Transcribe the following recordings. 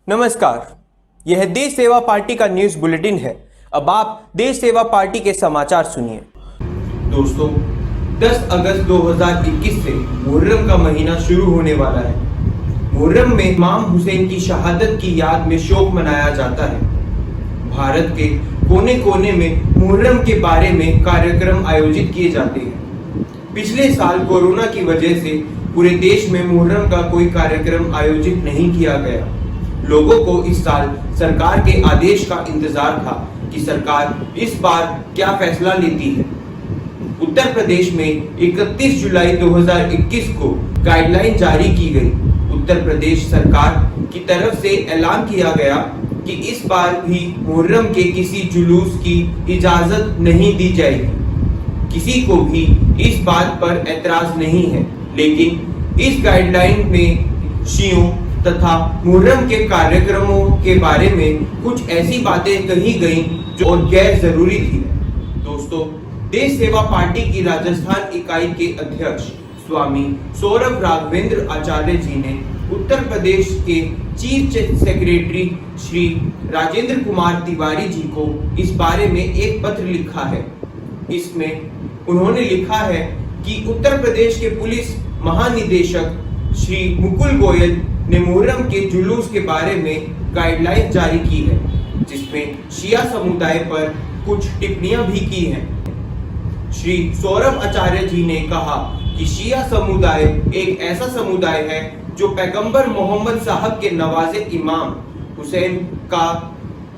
नमस्कार, यह देश सेवा पार्टी का न्यूज बुलेटिन है। अब आप देश सेवा पार्टी के समाचार सुनिए। दोस्तों, 10 अगस्त 2021 से मुहर्रम का महीना शुरू होने वाला है। मुहर्रम में इमाम हुसैन की शहादत की याद में शोक मनाया जाता है। भारत के कोने कोने में मुहर्रम के बारे में कार्यक्रम आयोजित किए जाते हैं। पिछले साल कोरोना की वजह से पूरे देश में मुहर्रम का कोई कार्यक्रम आयोजित नहीं किया गया। लोगों को इस साल सरकार के आदेश का इंतजार था कि सरकार इस बार क्या फैसला लेती है। उत्तर प्रदेश में 31 जुलाई 2021 को गाइडलाइन जारी की गई। उत्तर प्रदेश सरकार की तरफ से ऐलान किया गया कि इस बार भी मुहर्रम के किसी जुलूस की इजाजत नहीं दी जाएगी। किसी को भी इस बात पर ऐतराज नहीं है, लेकिन इस गाइडलाइन में शियों तथा मुहर्रम के कार्यक्रमों के बारे में कुछ ऐसी बातें कही गई जो गैर जरूरी थी। दोस्तों, देश सेवा पार्टी की राजस्थान इकाई के अध्यक्ष स्वामी सौरभ राघवेंद्र आचार्य जी ने उत्तर प्रदेश के चीफ सेक्रेटरी श्री राजेंद्र कुमार तिवारी जी को इस बारे में एक पत्र लिखा है। इसमें उन्होंने लिखा है कि उत्तर प्रदेश के पुलिस महानिदेशक श्री मुकुल गोयल ने मुहर्रम के जुलूस के बारे में गाइडलाइन जारी की है, जिसमें शिया समुदाय पर कुछ टिप्पणियां भी की हैं। श्री सौरभ आचार्य जी ने कहा कि शिया समुदाय एक ऐसा समुदाय है जो पैगंबर मोहम्मद साहब के नवाजे इमाम हुसैन का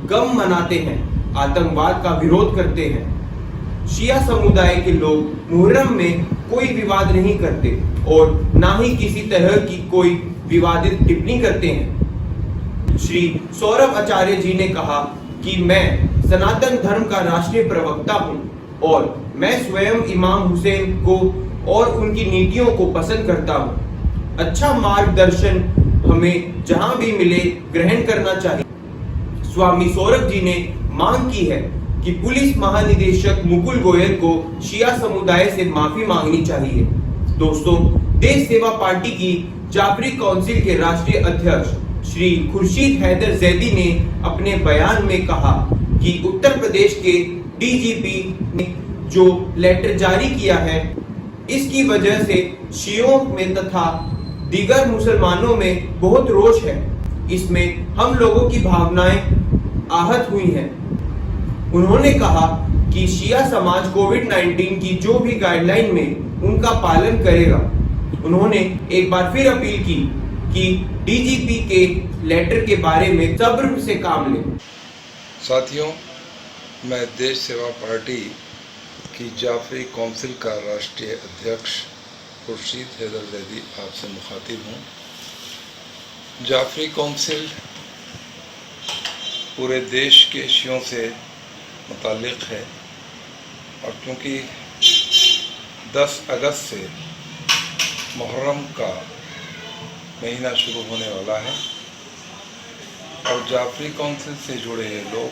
गम मनाते हैं, आतंकवाद का विरोध करते हैं। शिया समुदाय के लोग मुहर्रम में कोई विवाद नहीं करते और ना ही किसी तरह की कोई विवादित टिप्पणी करते हैं। श्री सौरभ आचार्य जी ने कहा कि मैं सनातन धर्म का राष्ट्रीय प्रवक्ता हूं और मैं स्वयं इमाम हुसैन को और उनकी नीतियों को पसंद करता हूं। अच्छा मार्गदर्शन हमें जहां भी मिले ग्रहण करना चाहिए। स्वामी सौरभ जी ने मांग की है कि पुलिस महानिदेशक मुकुल गोयल को शिया समुदाय से माफी मांगनी चाहिए। दोस्तों, देश सेवा पार्टी की जाफरी काउंसिल के राष्ट्रीय अध्यक्ष श्री खुर्शीद हैदर जैदी ने अपने बयान में कहा कि उत्तर प्रदेश के डीजीपी ने जो लेटर जारी किया है, इसकी वजह से शियों में तथा दीगर मुसलमानों में बहुत रोष है। इसमें हम लोगों की भावनाएं आहत हुई हैं। उन्होंने कहा कि शिया समाज कोविड-19 की जो भी गाइडलाइन में उनका पालन करेगा। उन्होंने एक बार फिर अपील की कि डीजीपी के लेटर के बारे में सब्र से काम लें। साथियों, मैं देश सेवा पार्टी की जाफरी काउंसिल का राष्ट्रीय अध्यक्ष खुर्शीद हैदर जैदी आपसे मुखातिब हूँ। जाफरी काउंसिल पूरे देश के शियों से मुताल्लिक़ है और क्योंकि 10 अगस्त से मुहर्रम का महीना शुरू होने वाला है और जाफरी काउंसिल से जुड़े लोग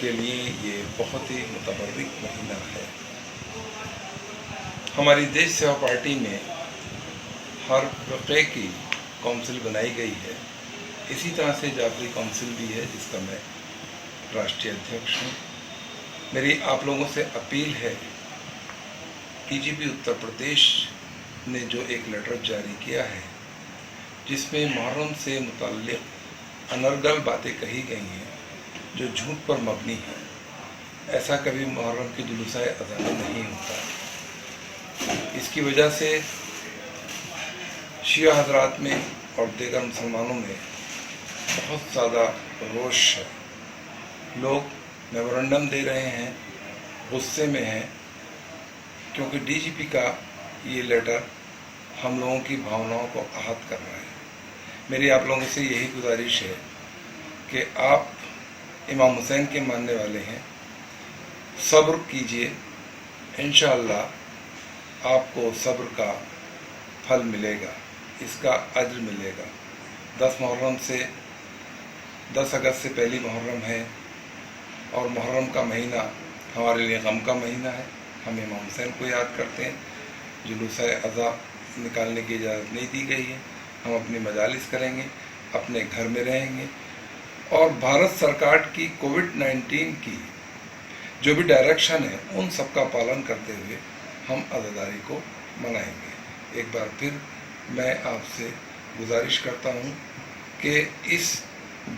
के लिए ये बहुत ही मुतबर्रिक महीना है। हमारी देश सेवा पार्टी में हर फ़िक़े की काउंसिल बनाई गई है। इसी तरह से जाफरी काउंसिल भी है, जिसका मैं राष्ट्रीय अध्यक्ष हूँ। मेरी आप लोगों से अपील है, डीजीपी उत्तर प्रदेश ने जो एक लेटर जारी किया है जिसमें मुहर्रम से मुताल्लिक़ अनर्गल बातें कही गई हैं जो झूठ पर मबनी है। ऐसा कभी मुहर्रम की जुलूस-ए अज़ा में नहीं होता। इसकी वजह से शिया हज़रात में और दीगर मुसलमानों में बहुत ज़्यादा रोष है। लोग मेमोरेंडम दे रहे हैं, गुस्से में हैं, क्योंकि डीजीपी का ये लेटर हम लोगों की भावनाओं को आहत कर रहा है। मेरी आप लोगों से यही गुजारिश है कि आप इमाम हुसैन के मानने वाले हैं, सब्र कीजिए। इंशाअल्लाह आपको सब्र का फल मिलेगा, इसका अज्र मिलेगा। 10 मुहर्रम से 10 अगस्त से पहली मुहर्रम है और मुहर्रम का महीना हमारे लिए गम का महीना है। हम इमाम हुसैन को याद करते हैं। जुलूस-ए अज़ा निकालने की इजाज़त नहीं दी गई है। हम अपनी मजालिस करेंगे, अपने घर में रहेंगे और भारत सरकार की कोविड-19 की जो भी डायरेक्शन है उन सब का पालन करते हुए हम अज़ादारी को मनाएंगे। एक बार फिर मैं आपसे गुजारिश करता हूं कि इस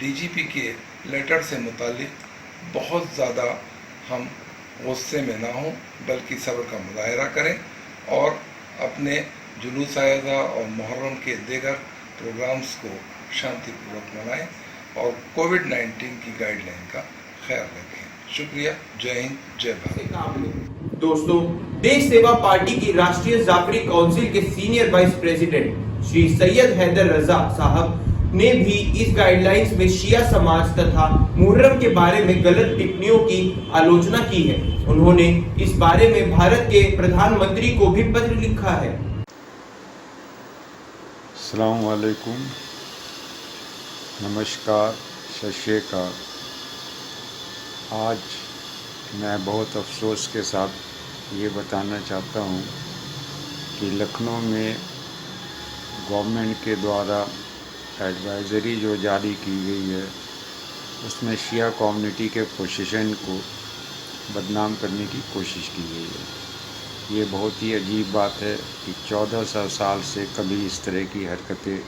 डीजीपी के लेटर से मुतालिक बहुत ज़्यादा हम गुस्से में ना हों बल्कि सब्र का मुजाहरा करें और अपने जुलूस आज़ा और मुहर्रम के दीगर प्रोग्राम्स को शांतिपूर्वक मनाएं और कोविड-19 की गाइडलाइन का ख्याल रखें। शुक्रिया। जय हिंद, जय भारत। दोस्तों, देश सेवा पार्टी की राष्ट्रीय जाफरी काउंसिल के senior vice president Shri Syed Haider Raza साहब ने भी इस गाइडलाइंस में शिया समाज तथा मुहर्रम के बारे में गलत टिप्पणियों की आलोचना की है। उन्होंने इस बारे में भारत के प्रधानमंत्री को भी पत्र लिखा है। अस्सलाम वालेकुम, नमस्कार, सत श्री अकाल। आज मैं बहुत अफसोस के साथ ये बताना चाहता हूँ कि लखनऊ में गवर्नमेंट के द्वारा एडवाइज़री जो जारी की गई है उसमें शिया कम्युनिटी के पोजीशन को बदनाम करने की कोशिश की गई है। ये बहुत ही अजीब बात है कि 1400 साल से कभी इस तरह की हरकतें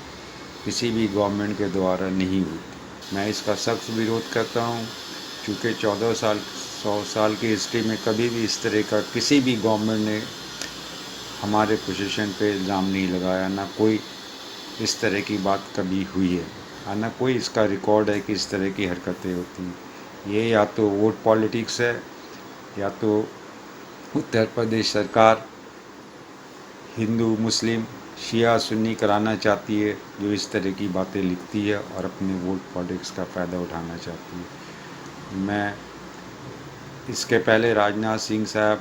किसी भी गवर्नमेंट के द्वारा नहीं हुई। मैं इसका सख्त विरोध करता हूँ क्योंकि 100 साल की हिस्ट्री में कभी भी इस तरह का किसी भी गवर्नमेंट ने हमारे पोजीशन पे इल्ज़ाम नहीं लगाया, ना कोई इस तरह की बात कभी हुई है, ना कोई इसका रिकॉर्ड है कि इस तरह की हरकतें होती हैं। ये या तो वोट पॉलिटिक्स है या तो उत्तर प्रदेश सरकार हिंदू मुस्लिम शिया सुन्नी कराना चाहती है, जो इस तरह की बातें लिखती है और अपने वोट पॉलिटिक्स का फ़ायदा उठाना चाहती है। मैं इसके पहले राजनाथ सिंह साहब,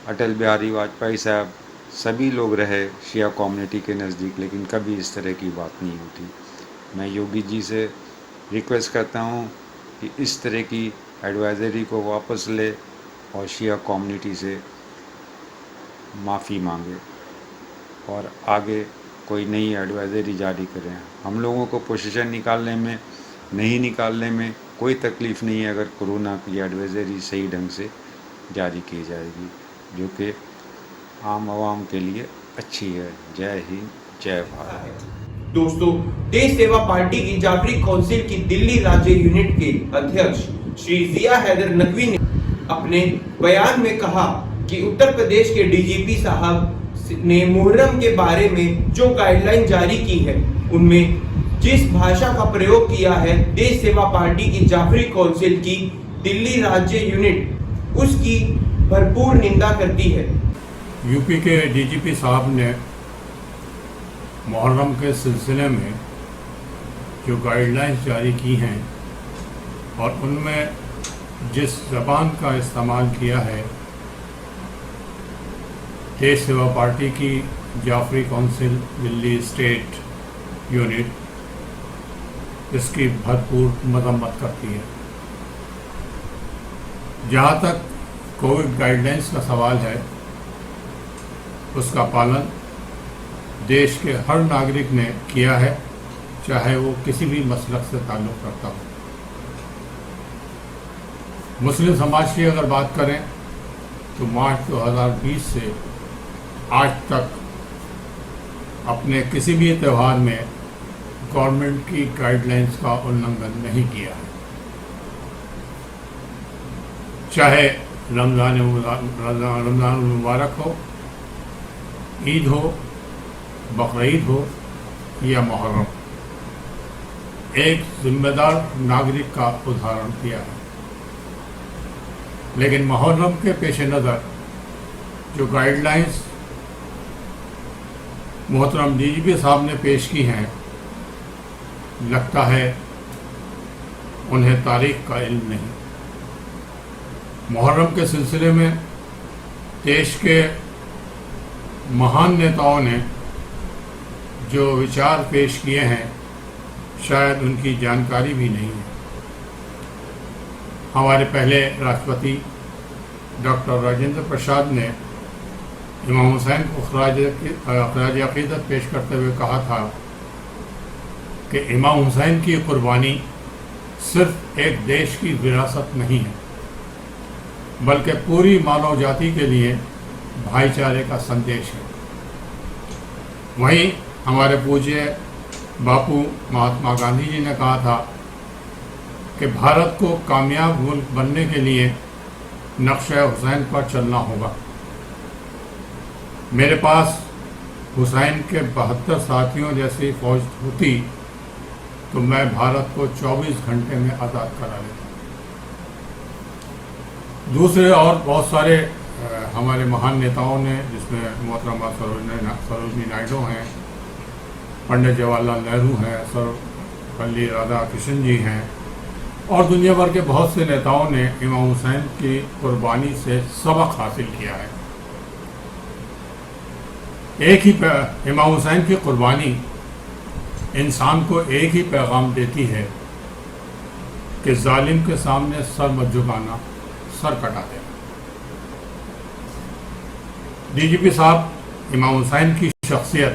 अटल बिहारी वाजपेयी साहब, सभी लोग रहे शिया कम्युनिटी के नज़दीक, लेकिन कभी इस तरह की बात नहीं होती। मैं योगी जी से रिक्वेस्ट करता हूँ कि इस तरह की एडवाइज़री को वापस ले और शिया कम्युनिटी से माफ़ी मांगे और आगे कोई नई एडवाइज़री जारी करें। हम लोगों को पोजीशन निकालने में, नहीं निकालने में कोई तकलीफ़ नहीं है अगर कोरोना की एडवाइज़री सही ढंग से जारी की जाएगी, जो कि आम आवाम के लिए अच्छी है। जय हिंद, जय भारत। दोस्तों, देश सेवा पार्टी की जाफरी काउंसिल की दिल्ली राज्य यूनिट के अध्यक्ष श्री जिया हैदर नकवी ने अपने बयान में कहा कि उत्तर प्रदेश के डीजीपी साहब ने मुहर्रम के बारे में जो गाइडलाइन जारी की है उनमें जिस भाषा का प्रयोग किया है देश सेवा पार्टी की जाफरी काउंसिल की दिल्ली राज्य यूनिट उसकी भरपूर निंदा करती है। यूपी के डीजीपी साहब ने मुहर्रम के सिलसिले में जो गाइडलाइंस जारी की हैं और उनमें जिस ज़बान का इस्तेमाल किया है, देश सेवा पार्टी की जाफरी काउंसिल दिल्ली स्टेट यूनिट इसकी भरपूर मजम्मत करती है। जहाँ तक कोविड गाइडलाइंस का सवाल है, उसका पालन देश के हर नागरिक ने किया है, चाहे वो किसी भी मसलक से ताल्लुक़ रखता हो। मुस्लिम समाज की अगर बात करें तो मार्च 2020 से आज तक अपने किसी भी त्यौहार में गवर्नमेंट की गाइडलाइंस का उल्लंघन नहीं किया है, चाहे रमज़ान मुबारक हो, ईद हो, बकरीद हो या मुहर्रम। एक जिम्मेदार नागरिक का उदाहरण दिया है। लेकिन मुहर्रम के पेश नज़र जो गाइडलाइंस मोहतरम डीजीपी साहब ने पेश की हैं, लगता है उन्हें तारीख का इल्म नहीं। मुहर्रम के सिलसिले में देश के महान नेताओं ने जो विचार पेश किए हैं, शायद उनकी जानकारी भी नहीं है। हमारे पहले राष्ट्रपति डॉक्टर राजेंद्र प्रसाद ने इमाम हुसैन को खराज अक़ीदत पेश करते हुए कहा था कि इमाम हुसैन की कुर्बानी सिर्फ एक देश की विरासत नहीं है, बल्कि पूरी मानव जाति के लिए भाईचारे का संदेश है। वहीं हमारे पूज्य बापू महात्मा गांधी जी ने कहा था कि भारत को कामयाब मुल्क बनने के लिए नक्शे हुसैन पर चलना होगा। मेरे पास हुसैन के 72 साथियों जैसी फौज होती तो मैं भारत को 24 घंटे में आज़ाद करा लेता। दूसरे और बहुत सारे हमारे महान नेताओं ने, जिसमें मोहतरमा सरोजिनी नायडू हैं, पंडित जवाहरलाल नेहरू हैं, सर्वपल्ली राधाकृष्णन जी हैं और दुनिया भर के बहुत से नेताओं ने इमाम हुसैन की कुर्बानी से सबक हासिल किया है। एक ही इमाम हुसैन की कुर्बानी इंसान को एक ही पैगाम देती है कि जालिम के सामने सर मत झुकाना, सर कटा देना। डीजीपी साहब, इमाम हुसैन की शख्सियत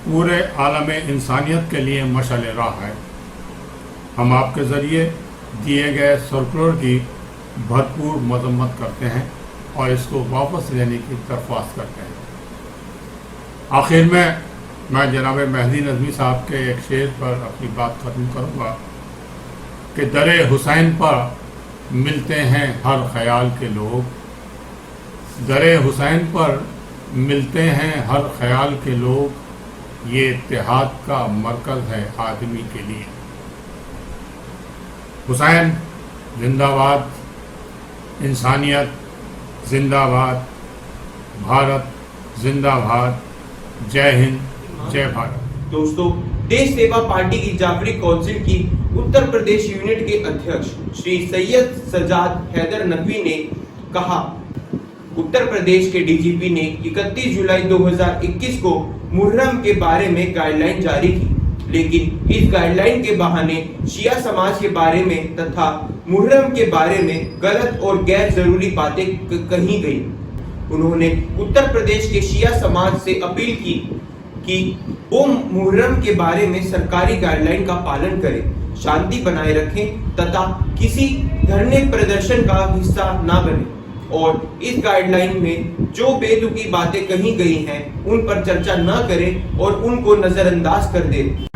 पूरे आलम इंसानियत के लिए मशाल राह है। हम आपके ज़रिए दिए गए सर्कुलर की भरपूर मजम्मत करते हैं और इसको वापस लेने की दरख्वास्त करते हैं। आखिर में मैं जनाब मेहदी नज़मी साहब के एक शेर पर अपनी बात खत्म करूँगा कि दरे हुसैन पर मिलते हैं हर ख्याल के लोग, दरे हुसैन पर मिलते हैं हर ख्याल के लोग, ये इत्तेहाद का मरकज़ है आदमी के लिए। हुसैन जिंदाबाद, इंसानियत जिंदाबाद, भारत जिंदाबाद, जय हिंद, जय भारत। दोस्तों, देश सेवा पार्टी की जाफरी काउंसिल की उत्तर प्रदेश यूनिट के अध्यक्ष श्री सैयद सज्जाद हैदर नकवी ने कहा, उत्तर प्रदेश के डीजीपी ने 31 जुलाई 2021 को मुहर्रम के बारे में गाइडलाइन जारी की, लेकिन इस गाइडलाइन के बहाने शिया समाज के बारे में तथा मुहर्रम के बारे में गलत और गैर जरूरी बातें कही गई। उन्होंने उत्तर प्रदेश के शिया समाज से अपील की कि वो मुहर्रम के बारे में सरकारी गाइडलाइन का पालन करें, शांति बनाए रखें तथा किसी धरने प्रदर्शन का हिस्सा ना बने और इस गाइडलाइन में जो बेतुकी बातें कही गई हैं उन पर चर्चा न करें और उनको नजरअंदाज कर दें।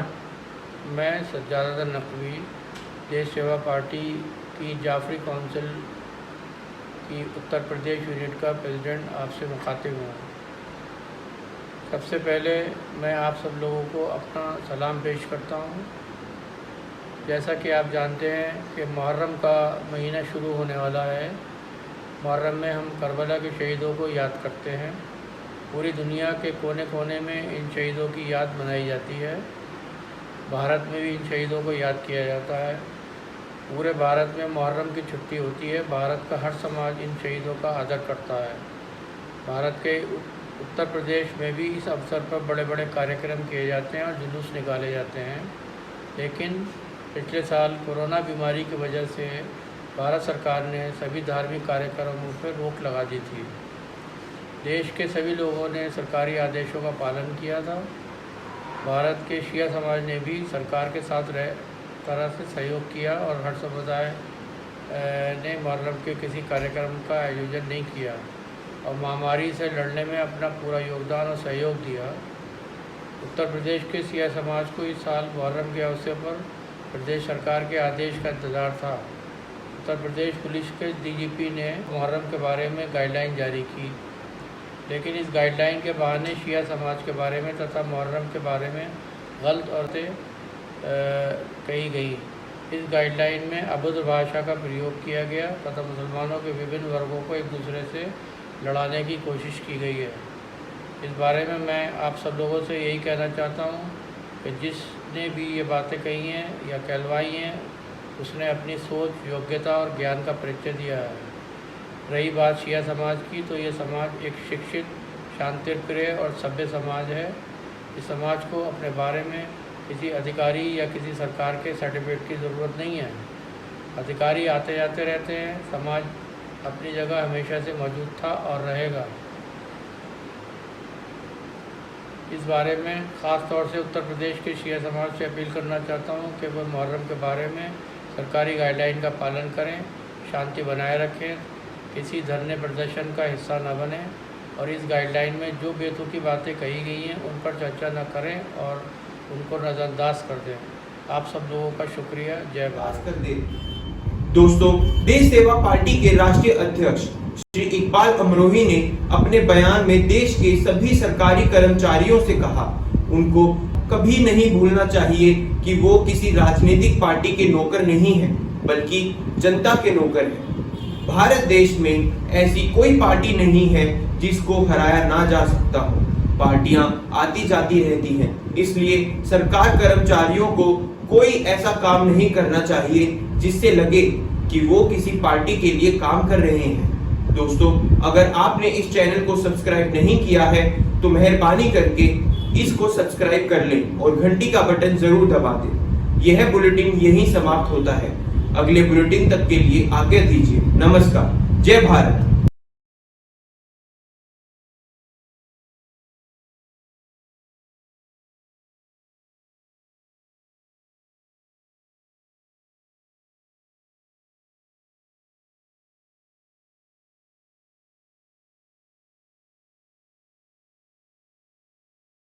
मैं सज्जाद नकवी देश सेवा पार्टी की जाफरी काउंसिल की उत्तर प्रदेश यूनिट का प्रेसिडेंट आपसे मुखातिब हूँ। सबसे पहले मैं आप सब लोगों को अपना सलाम पेश करता हूँ। जैसा कि आप जानते हैं कि मुहर्रम का महीना शुरू होने वाला है। मुहर्रम में हम करबला के शहीदों को याद करते हैं। पूरी दुनिया के कोने कोने में इन शहीदों की याद मनाई जाती है। भारत में भी इन शहीदों को याद किया जाता है। पूरे भारत में मुहर्रम की छुट्टी होती है। भारत का हर समाज इन शहीदों का आदर करता है। भारत के उत्तर प्रदेश में भी इस अवसर पर बड़े बड़े कार्यक्रम किए जाते हैं और जुलूस निकाले जाते हैं, लेकिन पिछले साल कोरोना बीमारी की वजह से भारत सरकार ने सभी धार्मिक कार्यक्रमों पर रोक लगा दी थी। देश के सभी लोगों ने सरकारी आदेशों का पालन किया था। भारत के शिया समाज ने भी सरकार के साथ तरह से सहयोग किया और हर समुदाय ने मुहर्रम के किसी कार्यक्रम का आयोजन नहीं किया और महामारी से लड़ने में अपना पूरा योगदान और सहयोग दिया। उत्तर प्रदेश के शिया समाज को इस साल मुहर्रम के अवसर पर प्रदेश सरकार के आदेश का इंतज़ार था। उत्तर प्रदेश पुलिस के डीजीपी ने मुहर्रम के बारे में गाइडलाइन जारी की, लेकिन इस गाइडलाइन के बहाने शिया समाज के बारे में तथा मुहर्रम के बारे में गलत औरतें कही गई। इस गाइडलाइन में अभद्र भाषा का प्रयोग किया गया तथा मुसलमानों के विभिन्न वर्गों को एक दूसरे से लड़ाने की कोशिश की गई है। इस बारे में मैं आप सब लोगों से यही कहना चाहता हूँ कि जिसने भी ये बातें कही हैं या कहलवाई हैं उसने अपनी सोच, योग्यता और ज्ञान का परिचय दिया है। रही बात शिया समाज की, तो ये समाज एक शिक्षित, शांतिप्रिय और सभ्य समाज है। इस समाज को अपने बारे में किसी अधिकारी या किसी सरकार के सर्टिफिकेट की ज़रूरत नहीं है। अधिकारी आते जाते रहते हैं। समाज अपनी जगह हमेशा से मौजूद था और रहेगा। इस बारे में ख़ास तौर से उत्तर प्रदेश के शिया समाज से अपील करना चाहता हूँ कि वह मुहर्रम के बारे में सरकारी गाइडलाइन का पालन करें, शांति बनाए रखें, किसी धरने प्रदर्शन का हिस्सा न बने और इस गाइडलाइन में जो बेतुकी बातें कही गई हैं उन पर चर्चा न करें और उनको नज़रअंदाज कर दें। आप सब लोगों का शुक्रिया। जय भारत। दोस्तों, देश सेवा पार्टी के राष्ट्रीय अध्यक्ष श्री इकबाल अमरोही ने अपने बयान में देश के सभी सरकारी कर्मचारियों से कहा, उनको कभी नहीं भूलना चाहिए कि वो किसी राजनीतिक पार्टी के नौकर नहीं हैं, बल्कि जनता के नौकर हैं। भारत देश में ऐसी कोई पार्टी नहीं है जिसको हराया ना जा सकता हो। पार्टियां आती जाती रहती हैं, इसलिए सरकार कर्मचारियों को कोई ऐसा काम नहीं करना चाहिए जिससे लगे कि वो किसी पार्टी के लिए काम कर रहे हैं। दोस्तों, अगर आपने इस चैनल को सब्सक्राइब नहीं किया है तो मेहरबानी करके इसको सब्सक्राइब कर लें और घंटी का बटन जरूर दबा दें। यह बुलेटिन यहीं समाप्त होता है। अगले बुलेटिन तक के लिए आज्ञा दीजिए। नमस्कार। जय भारत।